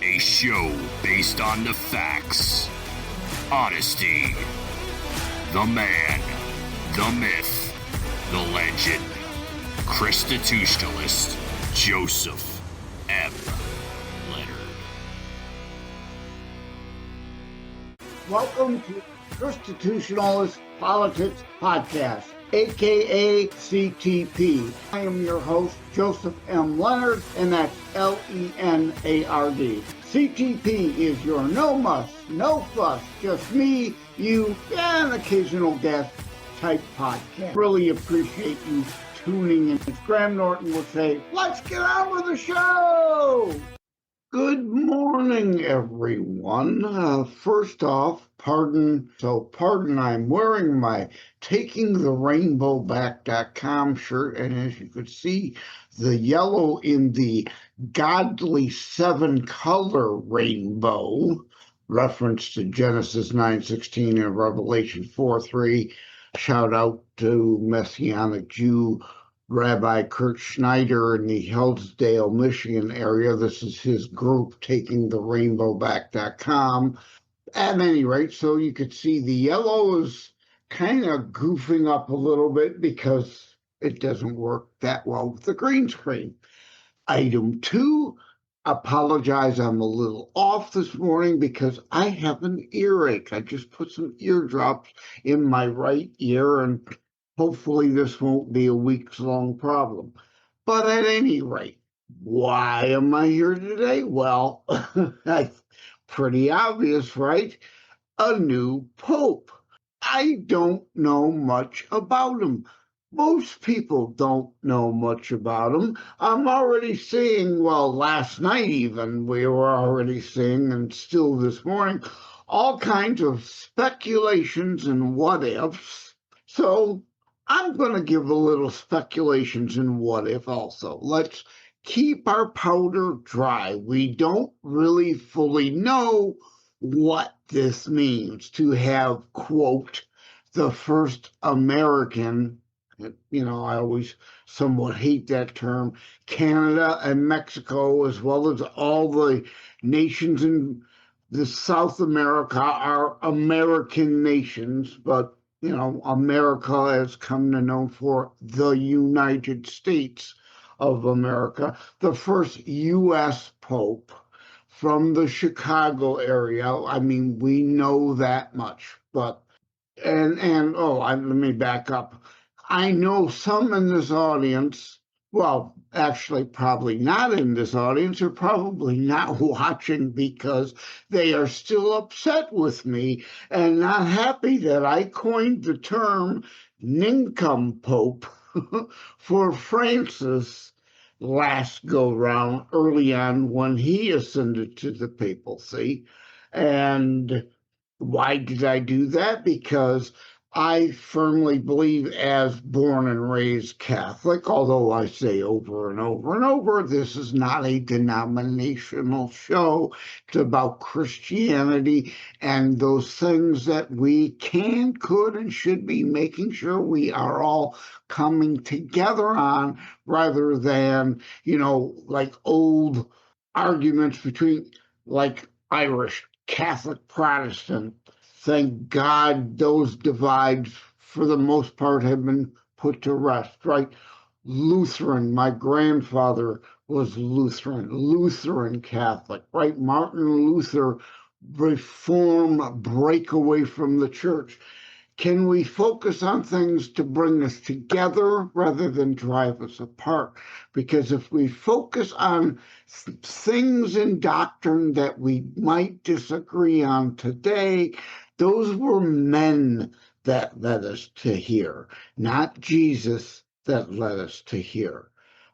A show based on the facts, honesty, the man, the myth, the legend, Constitutionalist Joseph M. Leonard. Welcome to Constitutionalist Politics Podcast, aka CTP. I am your host, Joseph M. Leonard, and that's Leonard. CTP is your no muss, no fuss, just me, you, and occasional guest type podcast. Really appreciate you tuning in. As Graham Norton would say, let's get on with the show! Good morning, everyone. First off, pardon, I'm wearing my TakingTheRainbowBack.com shirt, and as you could see, the yellow in the godly 7-color rainbow, reference to Genesis 9:16 and Revelation 4:3. Shout out to Messianic Jew Rabbi Kurt Schneider in the Hillsdale, Michigan area. This is his group, TakingTheRainbowBack.com. At any rate, so you could see the yellow is kind of goofing up a little bit because it doesn't work that well with the green screen. Item 2, apologize, I'm a little off this morning because I have an earache. I just put some eardrops in my right ear, and hopefully this won't be a weeks-long problem. But at any rate, why am I here today? Well, pretty obvious, right? A new pope. I don't know much about him. Most people don't know much about him. I'm already seeing, well, last night even, we were already seeing, and still this morning, all kinds of speculations and what-ifs. So I'm going to give a little speculations and what-if also. Let's keep our powder dry. We don't really fully know what this means to have, quote, the first American, you know, I always somewhat hate that term, Canada and Mexico, as well as all the nations in the South America are American nations, but, you know, America has come to know for the United States of America, the first U.S. Pope from the Chicago area. I mean, we know that much, but, let me back up. I know some in this audience, well, actually probably not in this audience, or probably not watching because they are still upset with me and not happy that I coined the term nincompoop for Francis last go-round early on when he ascended to the papacy. And why did I do that? Because I firmly believe, as born and raised Catholic, although I say over and over and over, this is not a denominational show. It's about Christianity and those things that we can, could, and should be making sure we are all coming together on, rather than, you know, like old arguments between, like, Irish Catholic Protestant. Thank God those divides, for the most part, have been put to rest, right? Lutheran, my grandfather was Lutheran Catholic, right? Martin Luther, reform, break away from the church. Can we focus on things to bring us together rather than drive us apart? Because if we focus on things in doctrine that we might disagree on today, those were men that led us to here, not Jesus that led us to here,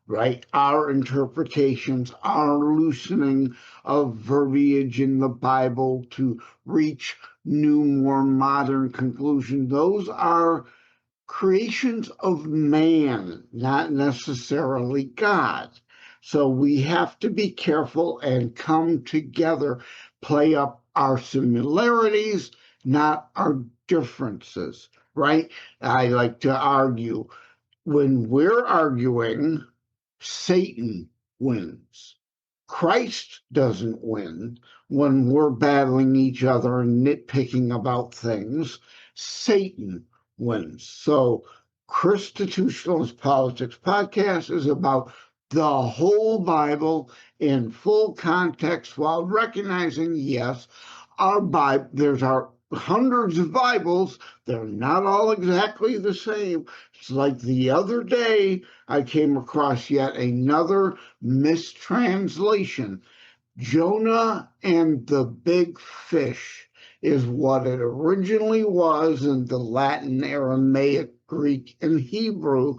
right? Our interpretations, our loosening of verbiage in the Bible to reach new, more modern conclusions, those are creations of man, not necessarily God. So we have to be careful and come together, play up our similarities, not our differences, right? I like to argue, when we're arguing, Satan wins. Christ doesn't win when we're battling each other and nitpicking about things. Satan wins. So, Christitutionalist Politics Podcast is about the whole Bible in full context while recognizing, yes, our Bible, there's our hundreds of Bibles. They're not all exactly the same. It's like the other day, I came across yet another mistranslation. Jonah and the big fish is what it originally was in the Latin, Aramaic, Greek, and Hebrew.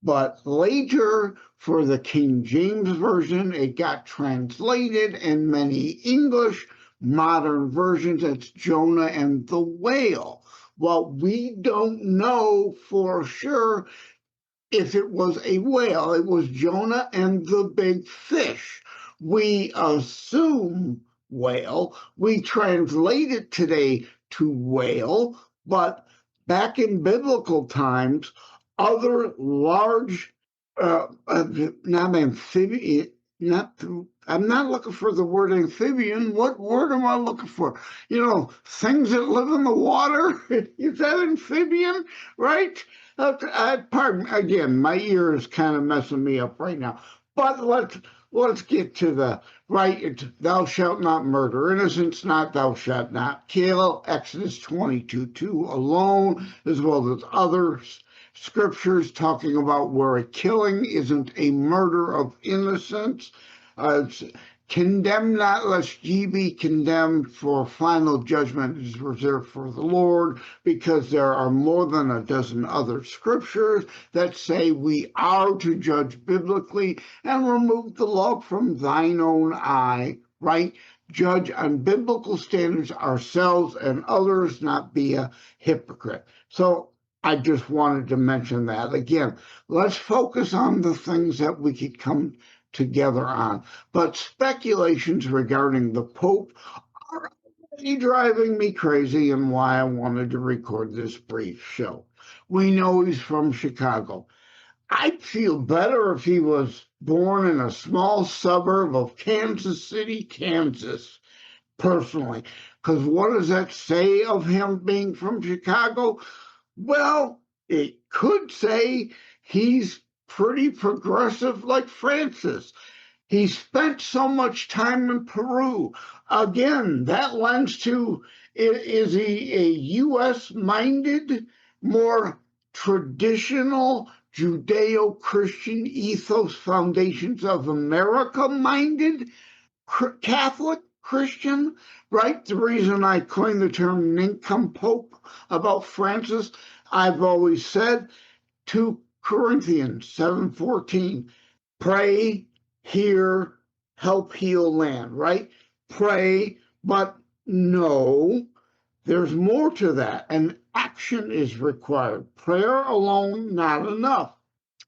But later, for the King James Version, it got translated in many English modern versions. It's Jonah and the whale. Well, we don't know for sure if it was a whale. It was Jonah and the big fish. We assume whale. We translate it today to whale, but back in biblical times, other large, not amphibian, I'm not looking for the word amphibian. What word am I looking for? Things that live in the water. Is that amphibian, right? Pardon, again, my ear is kind of messing me up right now. But let's get to the right. Thou shalt not murder. Innocence not, thou shalt not kill. Exodus 22:2 alone, as well as other scriptures talking about where a killing isn't a murder of innocence. Condemn not, lest ye be condemned, for final judgment is reserved for the Lord, because there are more than a dozen other scriptures that say we are to judge biblically and remove the log from thine own eye, right? Judge on biblical standards ourselves and others, not be a hypocrite. So I just wanted to mention that. Again, let's focus on the things that we could come together on. But speculations regarding the Pope are already driving me crazy, and why I wanted to record this brief show. We know he's from Chicago. I'd feel better if he was born in a small suburb of Kansas City, Kansas, personally. Because what does that say of him being from Chicago? Well, it could say he's pretty progressive like Francis. He spent so much time in Peru. Again, that lends to, is he a U.S.-minded, more traditional Judeo-Christian ethos foundations of America-minded Catholic Christian, right? The reason I coined the term nincompoop about Francis, I've always said, 2 Corinthians 7:14, pray, hear, help heal land, right? Pray, but no, there's more to that. And action is required. Prayer alone, not enough.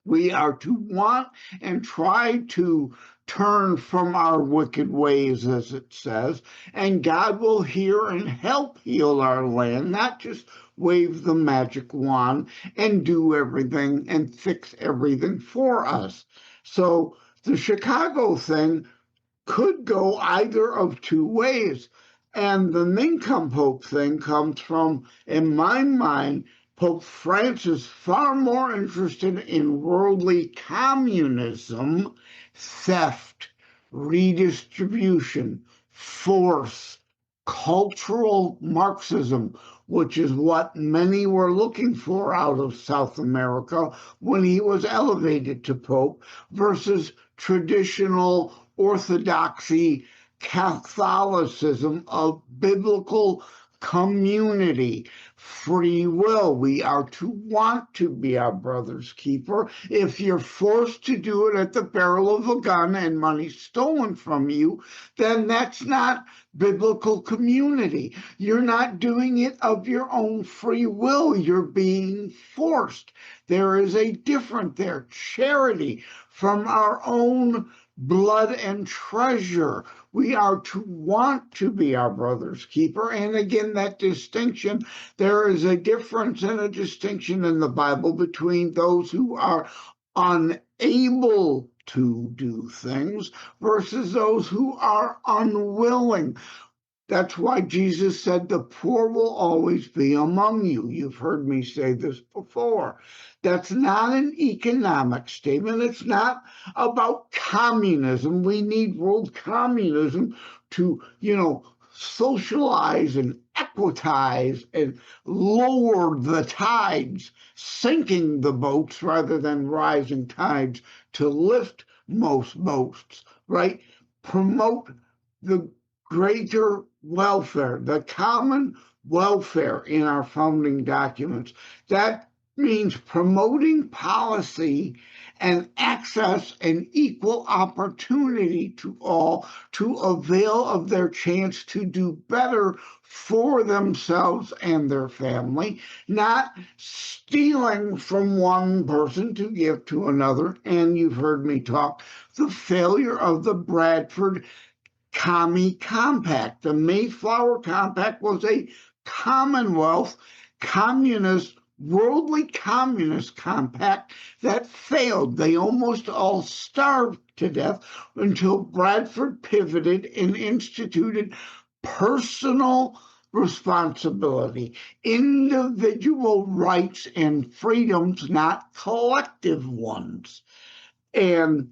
We are to want and try to turn from our wicked ways, as it says, and God will hear and help heal our land, not just wave the magic wand and do everything and fix everything for us. So the Chicago thing could go either of two ways. And the nincompoop thing comes from, in my mind, Pope Francis far more interested in worldly communism, theft, redistribution, force, cultural Marxism, which is what many were looking for out of South America when he was elevated to Pope, versus traditional orthodoxy Catholicism of biblical community, free will. We are to want to be our brother's keeper. If you're forced to do it at the barrel of a gun and money stolen from you, then that's not biblical community. You're not doing it of your own free will. You're being forced. There is a difference there. Charity from our own blood and treasure. We are to want to be our brother's keeper. And again, that distinction, there is a difference and a distinction in the Bible between those who are unable to do things versus those who are unwilling. That's why Jesus said the poor will always be among you. You've heard me say this before. That's not an economic statement. It's not about communism. We need world communism to, socialize and equitize and lower the tides, sinking the boats rather than rising tides to lift most boats, right? Promote the greater welfare, the common welfare in our founding documents. That means promoting policy and access and equal opportunity to all to avail of their chance to do better for themselves and their family, not stealing from one person to give to another. And you've heard me talk the failure of the Bradford Commie Compact. The Mayflower Compact was a Commonwealth communist, worldly communist compact that failed. They almost all starved to death until Bradford pivoted and instituted personal responsibility, individual rights and freedoms, not collective ones, and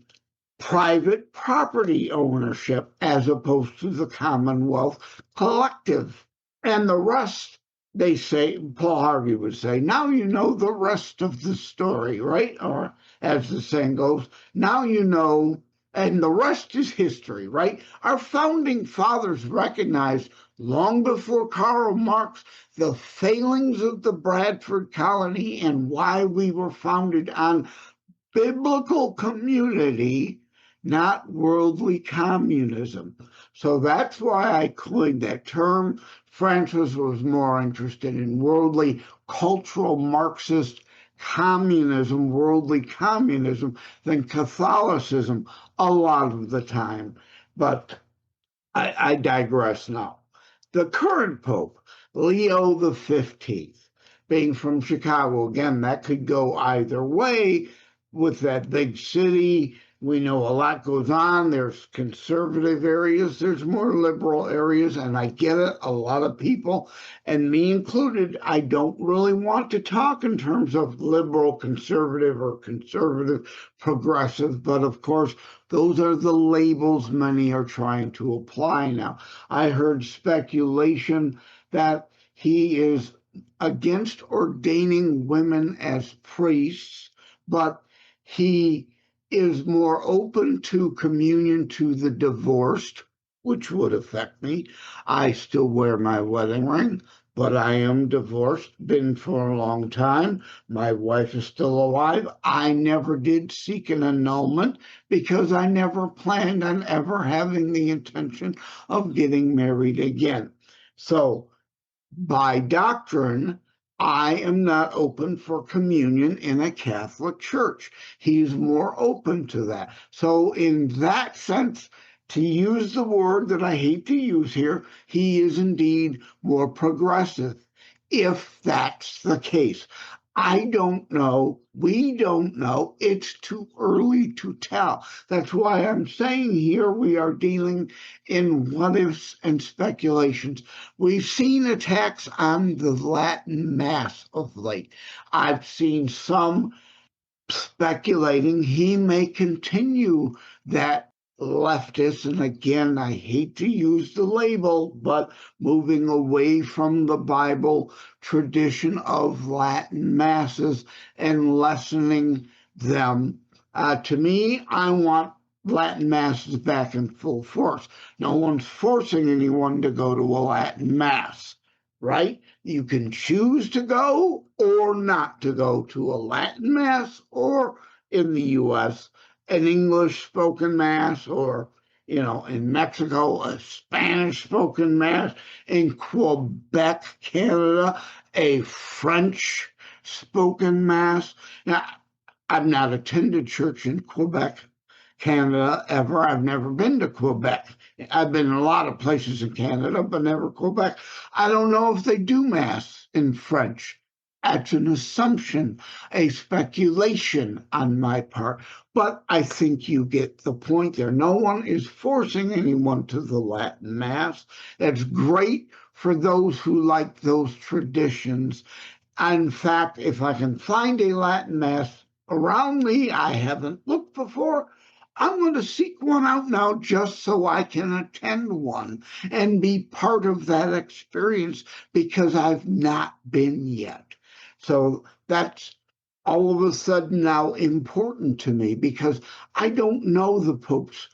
private property ownership as opposed to the Commonwealth collective. And the rest, they say, Paul Harvey would say, now you know the rest of the story, right? Or as the saying goes, now you know, and the rest is history, right? Our founding fathers recognized long before Karl Marx the failings of the Bradford colony and why we were founded on biblical community, not worldly communism. So that's why I coined that term. Francis was more interested in worldly cultural Marxist communism, worldly communism, than Catholicism a lot of the time. But I digress now. The current Pope, Leo the 15th, being from Chicago, again, that could go either way. With that big city, we know a lot goes on. There's conservative areas, there's more liberal areas, and I get it, a lot of people, and me included, I don't really want to talk in terms of liberal conservative or conservative progressive, but of course, those are the labels many are trying to apply now. I heard speculation that he is against ordaining women as priests, but he is more open to communion to the divorced, which would affect me. I still wear my wedding ring, but I am divorced, been for a long time. My wife is still alive. I never did seek an annulment because I never planned on ever having the intention of getting married again. So, by doctrine, I am not open for communion in a Catholic church. He's more open to that. So in that sense, to use the word that I hate to use here, he is indeed more progressive, if that's the case. I don't know. We don't know. It's too early to tell. That's why I'm saying here we are dealing in what ifs and speculations. We've seen attacks on the Latin Mass of late. I've seen some speculating he may continue that leftist, and again, I hate to use the label, but moving away from the Bible tradition of Latin masses and lessening them. To me, I want Latin masses back in full force. No one's forcing anyone to go to a Latin mass, right? You can choose to go or not to go to a Latin mass, or in the U.S., an English spoken mass, or, in Mexico, a Spanish spoken mass, in Quebec, Canada, a French spoken mass. Now, I've not attended church in Quebec, Canada ever. I've never been to Quebec. I've been in a lot of places in Canada, but never Quebec. I don't know if they do mass in French. That's an assumption, a speculation on my part. But I think you get the point there. No one is forcing anyone to the Latin Mass. That's great for those who like those traditions. In fact, if I can find a Latin Mass around me I haven't looked before, I'm going to seek one out now just so I can attend one and be part of that experience because I've not been yet. So that's all of a sudden now important to me because I don't know the Pope's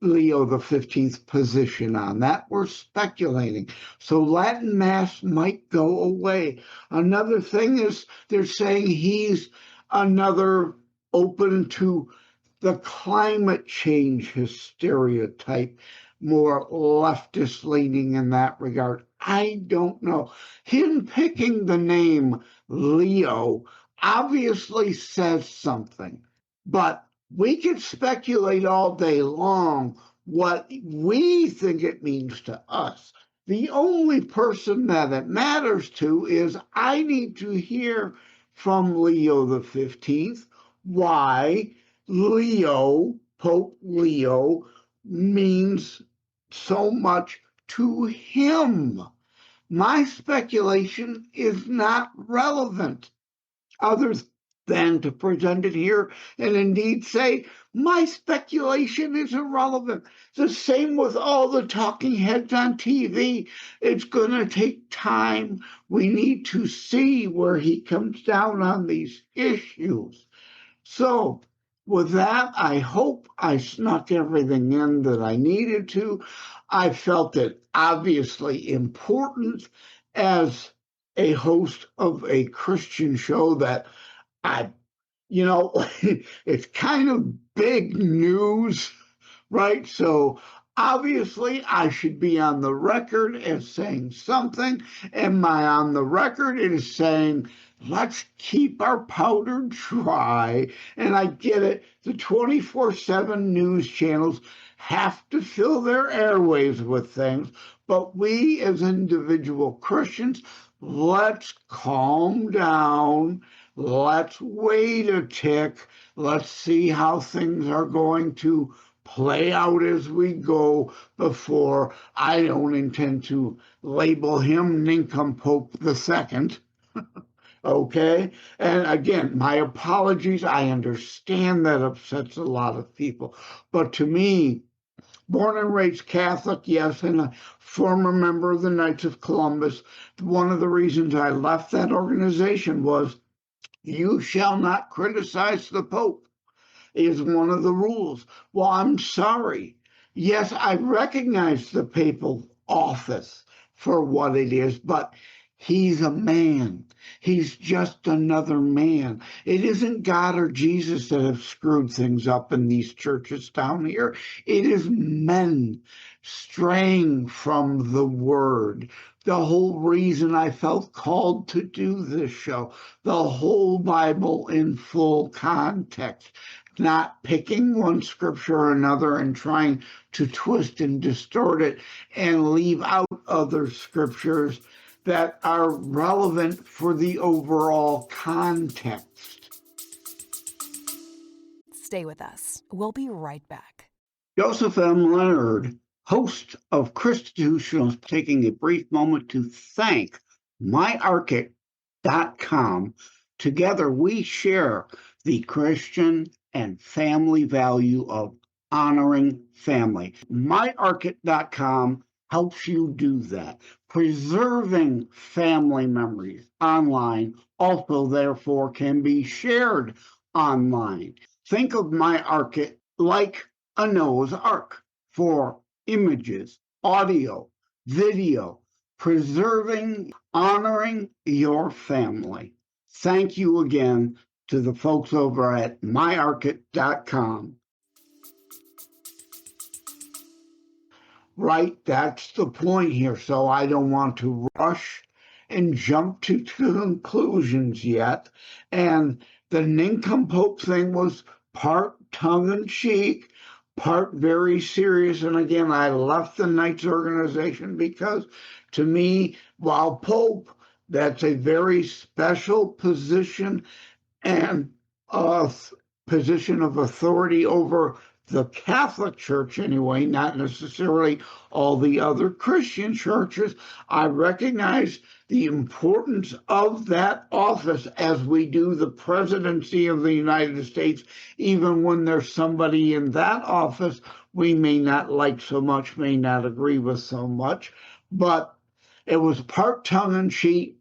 Leo the 15th position on that. We're speculating. So Latin Mass might go away. Another thing is they're saying he's another open to the climate change stereotype, more leftist leaning in that regard. I don't know. Him picking the name Leo obviously says something, but we could speculate all day long what we think it means to us. The only person that it matters to is I need to hear from Leo the 15th why Leo, Pope Leo, means so much to him. My speculation is not relevant other than to present it here and indeed say, my speculation is irrelevant. The same with all the talking heads on TV. It's going to take time. We need to see where he comes down on these issues. So, with that, I hope I snuck everything in that I needed to. I felt it obviously important as a host of a Christian show that it's kind of big news, right? So obviously I should be on the record as saying something. Am I on the record as saying, let's keep our powder dry? And I get it. The 24/7 news channels have to fill their airwaves with things. But we as individual Christians, let's calm down. Let's wait a tick. Let's see how things are going to play out as we go before I don't intend to label him Nincompoop II. Okay? And again, my apologies. I understand that upsets a lot of people. But to me, born and raised Catholic, yes, and a former member of the Knights of Columbus, one of the reasons I left that organization was you shall not criticize the Pope is one of the rules. Well, I'm sorry. Yes, I recognize the papal office for what it is, but he's a man. He's just another man. It isn't God or Jesus that have screwed things up in these churches down here. It is men straying from the word. The whole reason I felt called to do this show, the whole Bible in full context, not picking one scripture or another and trying to twist and distort it and leave out other scriptures that are relevant for the overall context. Stay with us. We'll be right back. Joseph M. Leonard, host of Christitutionals, taking a brief moment to thank myarchit.com. Together we share the Christian and family value of honoring family. myarchit.com helps you do that. Preserving family memories online also, therefore, can be shared online. Think of myArchit like a Noah's Ark for images, audio, video, preserving, honoring your family. Thank you again to the folks over at myarchit.com. Right, that's the point here. So I don't want to rush and jump to conclusions yet. And the nincompoop thing was part tongue-in-cheek, part very serious. And again, I left the Knights organization because to me, while Pope That's a very special position and a position of authority over the Catholic Church anyway, not necessarily all the other Christian churches. I recognize the importance of that office as we do the presidency of the United States, even when there's somebody in that office we may not like so much, may not agree with so much. But it was part tongue-in-cheek,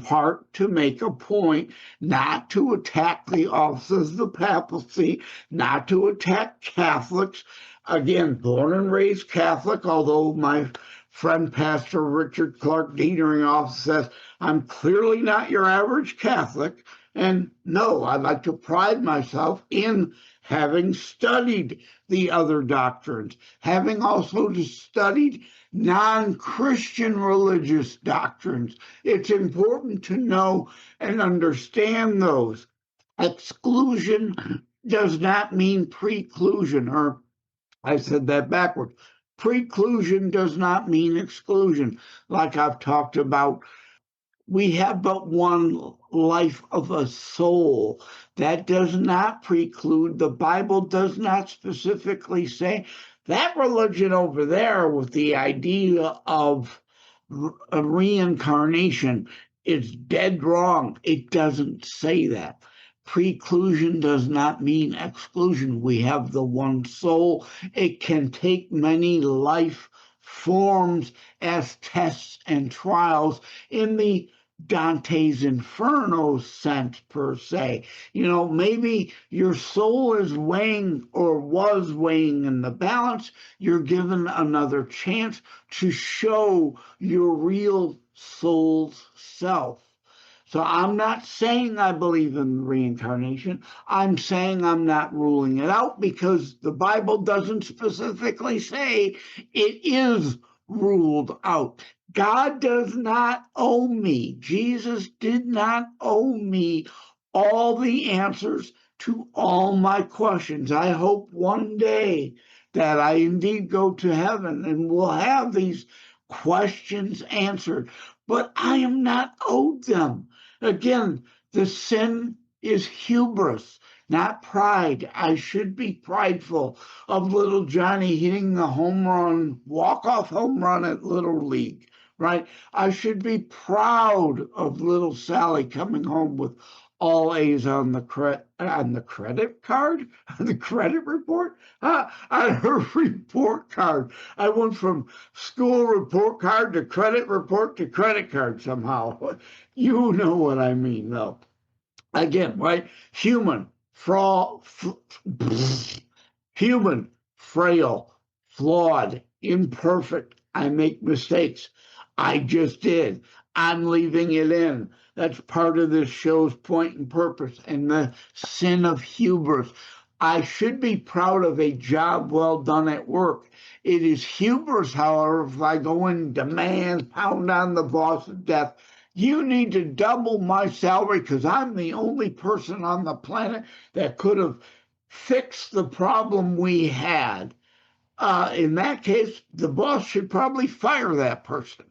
part to make a point, not to attack the offices of the papacy, not to attack Catholics. Again, born and raised Catholic, although my friend Pastor Richard Clark Dieteringoff says, I'm clearly not your average Catholic. And no, I like to pride myself in having studied the other doctrines, having also studied non-Christian religious doctrines. It's important to know and understand those. Exclusion does not mean preclusion, or I said that backwards. Preclusion does not mean exclusion, like I've talked about. We have but one life of a soul. That does not preclude. The Bible does not specifically say that religion over there with the idea of a reincarnation is dead wrong. It doesn't say that. Preclusion does not mean exclusion. We have the one soul. It can take many life forms as tests and trials in the Dante's Inferno sense, per se. Maybe your soul is weighing or was weighing in the balance. You're given another chance to show your real soul's self. So I'm not saying I believe in reincarnation. I'm saying I'm not ruling it out because the Bible doesn't specifically say it is ruled out. God does not owe me. Jesus did not owe me all the answers to all my questions. I hope one day that I indeed go to heaven and will have these questions answered, but I am not owed them. Again, the sin is hubris, not pride. I should be prideful of little Johnny hitting the home run, walk-off home run at Little League, right? I should be proud of little Sally coming home with all A's on the credit card, on the credit report, on her report card. I went from school report card to credit report to credit card somehow. You know what I mean, though. Again, right? Human, human, frail, flawed, imperfect. I make mistakes. I just did. I'm leaving it in. That's part of this show's point and purpose, and the sin of hubris. I should be proud of a job well done at work. It is hubris, however, if I go and demand, pound on the boss to death, you need to double my salary because I'm the only person on the planet that could have fixed the problem we had. In that case, the boss should probably fire that person.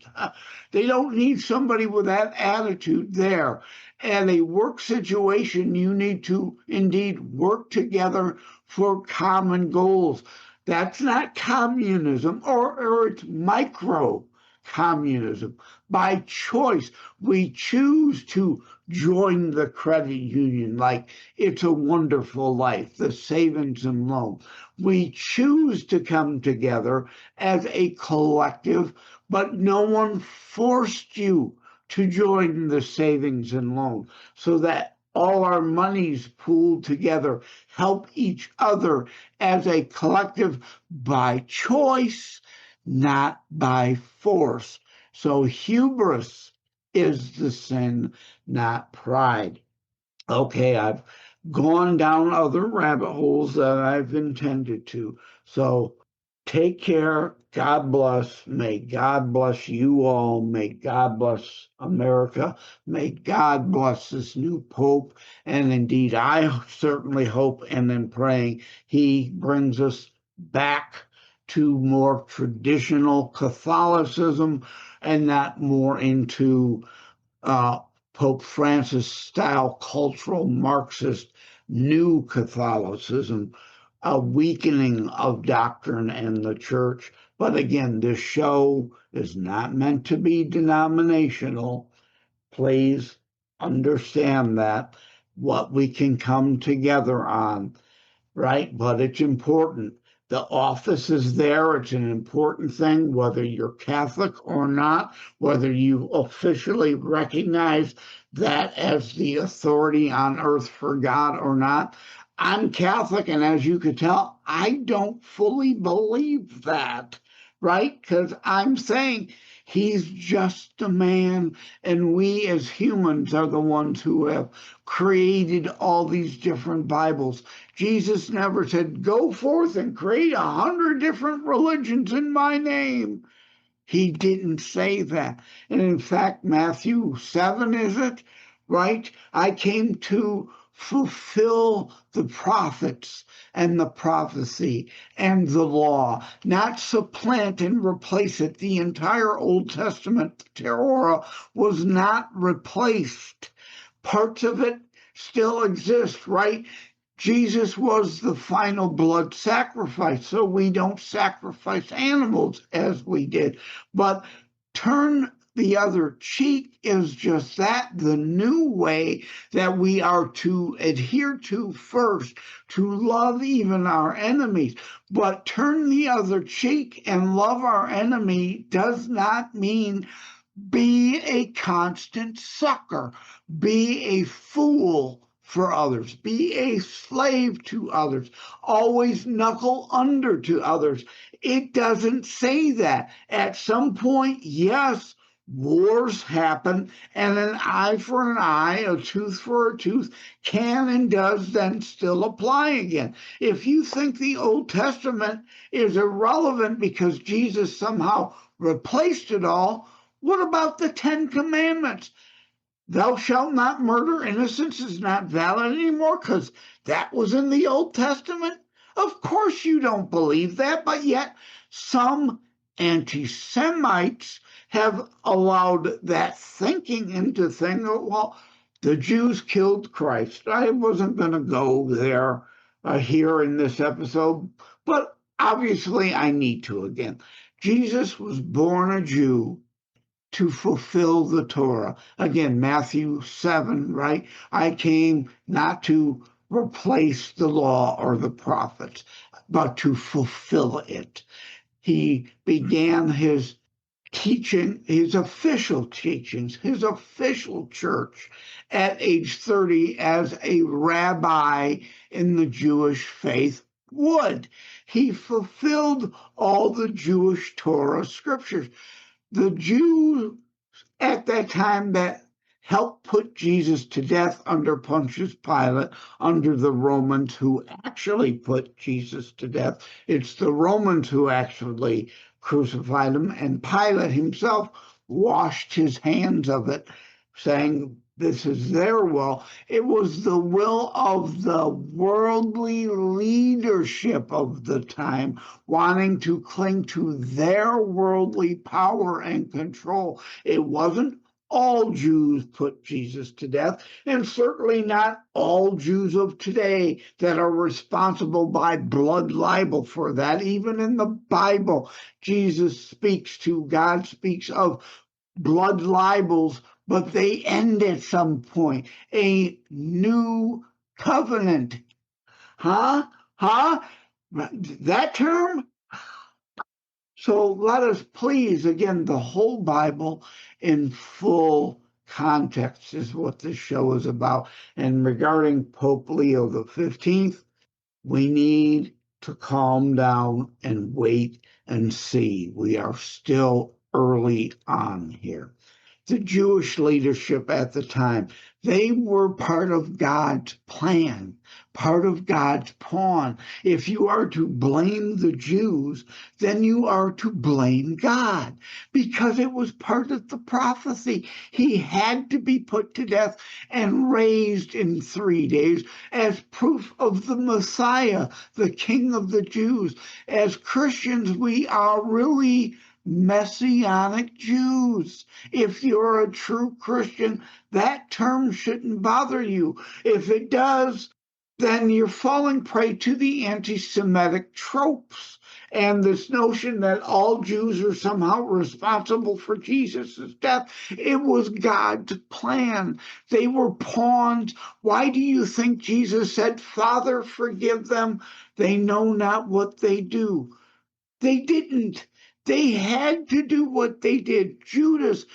They don't need somebody with that attitude there. And a work situation, you need to indeed work together for common goals. That's not communism, or it's micro communism. By choice, we choose to join the credit union like It's a Wonderful Life, the savings and loan. We choose to come together as a collective, but no one forced you to join the savings and loan, so that all our monies pooled together help each other as a collective by choice, not by force. So hubris is the sin, not pride. Okay, I've gone down other rabbit holes that I've intended to. So take care. God bless. May God bless you all. May God bless America. May God bless this new Pope. And indeed, I certainly hope and am praying he brings us back to more traditional Catholicism and not more into Pope Francis style cultural Marxist new Catholicism, a weakening of doctrine and the church. But again, this show is not meant to be denominational. Please understand that what we can come together on, right? But it's important. The office is there. It's an important thing, whether you're Catholic or not, whether you officially recognize that as the authority on earth for God or not. I'm Catholic, and as you could tell, I don't fully believe that, right? Because I'm saying he's just a man, and we as humans are the ones who have created all these different Bibles. Jesus never said, go forth and create 100 different religions in my name. He didn't say that. And in fact, Matthew 7, is it? Right? I came to fulfill the prophets and the prophecy and the law, not supplant and replace it. The entire Old Testament Torah was not replaced. Parts of it still exist, right? Jesus was the final blood sacrifice, so we don't sacrifice animals as we did. But turn the other cheek is just that, the new way that we are to adhere to first, to love even our enemies. But turn the other cheek and love our enemy does not mean be a constant sucker, be a fool for others, be a slave to others, always knuckle under to others. It doesn't say that. At some point, yes, wars happen, and an eye for an eye, a tooth for a tooth can and does then still apply again. If you think the Old Testament is irrelevant because Jesus somehow replaced it all, what about the 10 Commandments? Thou shalt not murder. Innocence is not valid anymore because that was in the Old Testament. Of course you don't believe that, but yet some anti-Semites have allowed that thinking into things. Well, the Jews killed Christ. I wasn't going to go there here in this episode, but obviously I need to again. Jesus was born a Jew to fulfill the Torah. Again, Matthew 7, right? I came not to replace the law or the prophets, but to fulfill it. He began his teaching, his official teachings, his official church at age 30 as a rabbi in the Jewish faith would. He fulfilled all the Jewish Torah scriptures. The Jews at that time that helped put Jesus to death under Pontius Pilate, under the Romans who actually put Jesus to death. It's the Romans who actually crucified him, and Pilate himself washed his hands of it, saying, this is their will. It was the will of the worldly leadership of the time, wanting to cling to their worldly power and control. It wasn't all Jews put Jesus to death, and certainly not all Jews of today that are responsible by blood libel for that. Even in the Bible, God speaks of blood libels, but they end at some point. A new covenant. Huh? That term? So let us please, again, the whole Bible in full context is what this show is about. And regarding Pope Leo the 15th, we need to calm down and wait and see. We are still early on here. The Jewish leadership at the time, they were part of God's plan, part of God's pawn. If you are to blame the Jews, then you are to blame God, because it was part of the prophecy. He had to be put to death and raised in 3 days as proof of the Messiah, the King of the Jews. As Christians, we are really Messianic Jews. If you're a true Christian, that term shouldn't bother you. If it does, then you're falling prey to the anti-Semitic tropes and this notion that all Jews are somehow responsible for Jesus' death. It was God's plan. They were pawns. Why do you think Jesus said, Father, forgive them? They know not what they do. They didn't. They had to do what they did. Judas'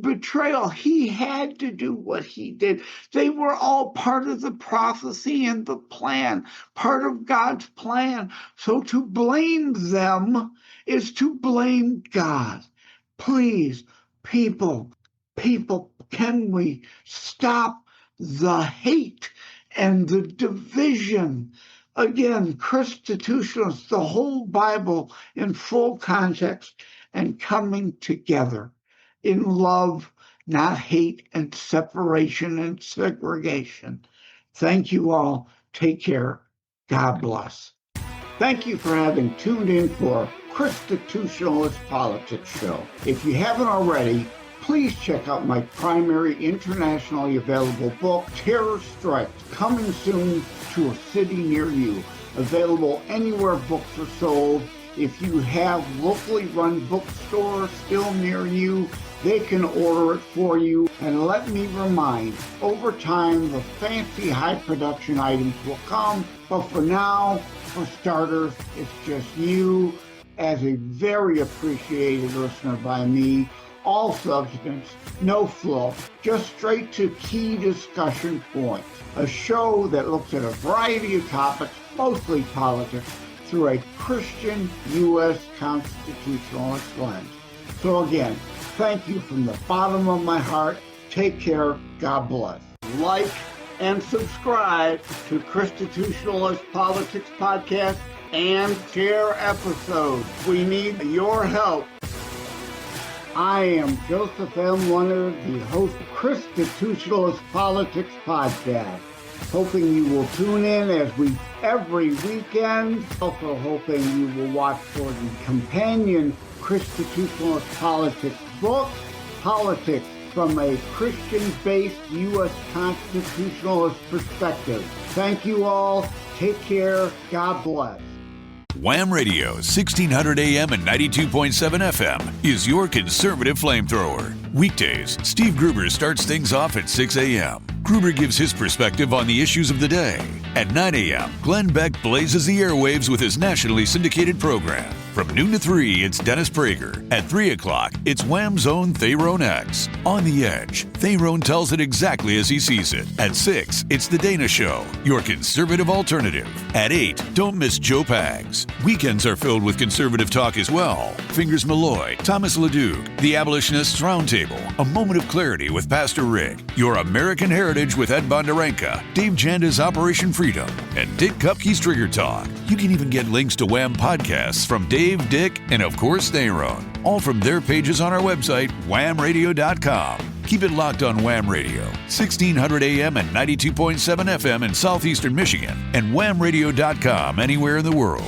betrayal, he had to do what he did. They were all part of the prophecy and the plan, part of God's plan. So to blame them is to blame God. Please, people, can we stop the hate and the division? Again, Christitutionalists, the whole Bible in full context and coming together in love, not hate and separation and segregation. Thank you all. Take care. God bless. Thank you for having tuned in for Christitutionalist Politics Show. If you haven't already, please check out my primary internationally available book, Terror Strikes, coming soon to a city near you. Available anywhere books are sold. If you have locally run bookstores still near you, they can order it for you. And let me remind, over time, the fancy high production items will come. But for now, for starters, it's just you as a very appreciated listener by me. All substance, no fluff, just straight to key discussion points. A show that looks at a variety of topics, mostly politics, through a Christian U.S. constitutionalist lens. So again, thank you from the bottom of my heart. Take care. God bless. Like and subscribe to Christitutionalist Politics Podcast and share episodes. We need your help. I am Joseph M. Leonard, the host of Christitutionalist Politics Podcast. Hoping you will tune in every weekend. Also hoping you will watch for the companion Christitutionalist Politics book, Politics from a Christian-based U.S. constitutionalist perspective. Thank you all. Take care. God bless. Wham Radio, 1600 AM and 92.7 FM is your conservative flamethrower. Weekdays, Steve Gruber starts things off at 6 a.m. Gruber gives his perspective on the issues of the day. At 9 a.m., Glenn Beck blazes the airwaves with his nationally syndicated program. From noon to 3, it's Dennis Prager. At 3 o'clock, it's Wham's own Thayrone X. On the Edge, Thayrone tells it exactly as he sees it. At 6, it's The Dana Show, your conservative alternative. At 8, don't miss Joe Pags. Weekends are filled with conservative talk as well. Fingers Malloy, Thomas LeDuc, The Abolitionists Roundtable, A Moment of Clarity with Pastor Rick, Your American Heritage with Ed Bondarenka, Dave Janda's Operation Freedom, and Dick Kupke's Trigger Talk. You can even get links to Wham podcasts from Dave, Dick, and of course Thayrone, all from their pages on our website, whamradio.com. Keep it locked on Wham Radio, 1600 AM and 92.7 FM in southeastern Michigan, and whamradio.com anywhere in the world.